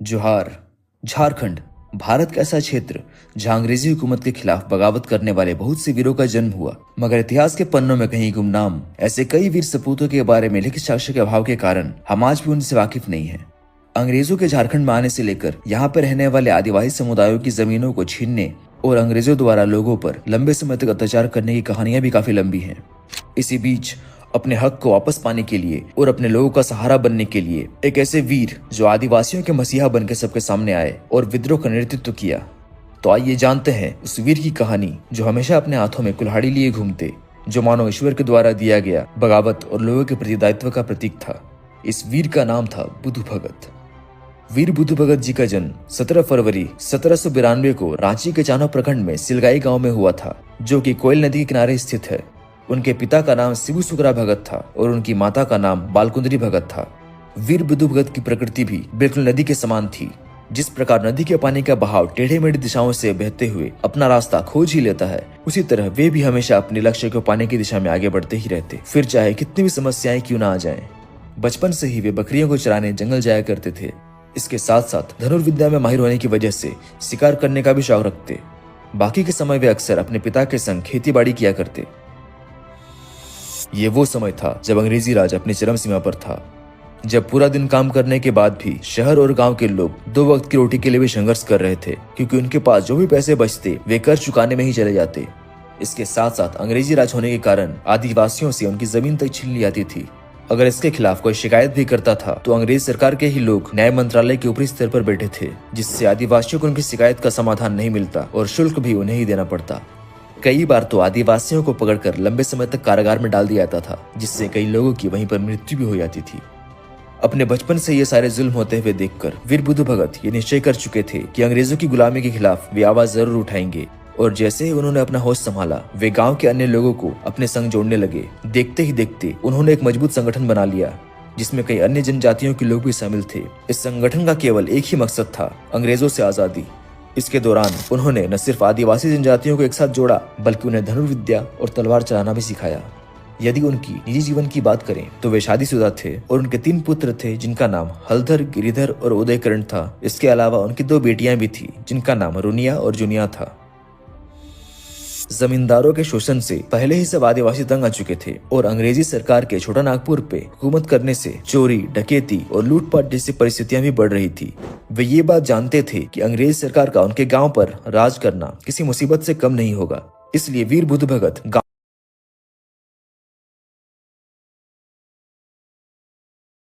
जोहार। झारखंड भारत का ऐसा क्षेत्र जहां अंग्रेजी हुकूमत के खिलाफ बगावत करने वाले बहुत से वीरों का जन्म हुआ, मगर इतिहास के पन्नों में कहीं गुमनाम ऐसे कई वीर सपूतों के बारे में लिखित साक्ष्य के अभाव के कारण हम आज भी उनसे वाकिफ नहीं है। अंग्रेजों के झारखंड में आने से लेकर यहाँ पर रहने वाले आदिवासी समुदायों की जमीनों को छीनने और अंग्रेजों द्वारा लोगों पर लंबे समय तक अत्याचार करने की कहानियां भी काफी लंबी हैं। इसी बीच अपने हक को वापस पाने के लिए और अपने लोगों का सहारा बनने के लिए एक ऐसे वीर जो आदिवासियों के मसीहा बनकर सबके सामने आए और विद्रोह का नेतृत्व किया। तो आइए जानते हैं उस वीर की कहानी जो हमेशा अपने हाथों में कुल्हाड़ी लिए घूमते, जो मानो ईश्वर के द्वारा दिया गया बगावत और लोगों के प्रति दायित्व का प्रतीक था। इस वीर का नाम था बुधु भगत। वीर बुधु भगत जी का जन्म 17 फरवरी 1792 को रांची के चानो प्रखंड में सिलगाई गांव में हुआ था, जो कि कोयल नदी के किनारे स्थित है। उनके पिता का नाम शिबू सुगरा भगत था और उनकी माता का नाम बालकुंदरी भगत था। वीर बुधु भगत की प्रकृति भी बिल्कुल नदी के समान थी। जिस प्रकार नदी के पानी का बहाव टेढ़े मेढ़े दिशाओं से बहते हुए अपना रास्ता खोज ही लेता है, उसी तरह वे भी हमेशा अपने लक्ष्य को पाने की दिशा में आगे बढ़ते ही रहते, फिर चाहे कितनी भी समस्याएं क्यों ना आ जाएं। बचपन से ही वे बकरियों को चराने जंगल जाया करते थे। इसके साथ साथ धनुर्विद्या में माहिर होने की वजह से शिकार करने का भी शौक रखते। बाकी के समय वे अक्सर अपने पिता के संग खेती बाड़ी किया करते। ये वो समय था जब अंग्रेजी राज अपनी चरम सीमा पर था, जब पूरा दिन काम करने के बाद भी शहर और गांव के लोग 2 वक्त की रोटी के लिए भी संघर्ष कर रहे थे, क्योंकि उनके पास जो भी पैसे बचते वे कर चुकाने में ही चले जाते। इसके साथ साथ अंग्रेजी राज होने के कारण आदिवासियों से उनकी जमीन तक छीन ली जाती थी। अगर इसके खिलाफ कोई शिकायत भी करता था तो अंग्रेज सरकार के ही लोग न्याय मंत्रालय के ऊपरी स्तर पर बैठे थे, जिससे आदिवासियों को उनकी शिकायत का समाधान नहीं मिलता और शुल्क भी उन्हें ही देना पड़ता। कई बार तो आदिवासियों को पकड़कर लंबे समय तक कारागार में डाल दिया जाता था, जिससे कई लोगों की वहीं पर मृत्यु भी हो जाती थी। अपने बचपन से ये सारे जुल्म होते हुए देखकर वीर बुधु भगत ये निश्चय कर चुके थे कि अंग्रेजों की गुलामी के खिलाफ वे आवाज जरूर उठाएंगे। और जैसे ही उन्होंने अपना होश संभाला, वे गांव के अन्य लोगों को अपने संग जोड़ने लगे। देखते ही देखते उन्होंने एक मजबूत संगठन बना लिया, जिसमें कई अन्य जनजातियों के लोग भी शामिल थे। इस संगठन का केवल एक ही मकसद था, अंग्रेजों से आजादी। इसके दौरान उन्होंने न सिर्फ आदिवासी जनजातियों को एक साथ जोड़ा, बल्कि उन्हें धनुर्विद्या और तलवार चलाना भी सिखाया। यदि उनकी निजी जीवन की बात करें तो वे शादीशुदा थे और उनके 3 पुत्र थे, जिनका नाम हलधर, गिरिधर और उदयकरण था। इसके अलावा उनकी 2 बेटियां भी थी, जिनका नाम रुनिया और जुनिया था। जमींदारों के शोषण से पहले ही सब आदिवासी तंग आ चुके थे और अंग्रेजी सरकार के छोटा नागपुर पे हुकूमत करने से चोरी, डकैती और लूटपाट जैसी परिस्थितियां भी बढ़ रही थी। वे ये बात जानते थे कि अंग्रेज सरकार का उनके गांव पर राज करना किसी मुसीबत से कम नहीं होगा। इसलिए वीर बुधु भगत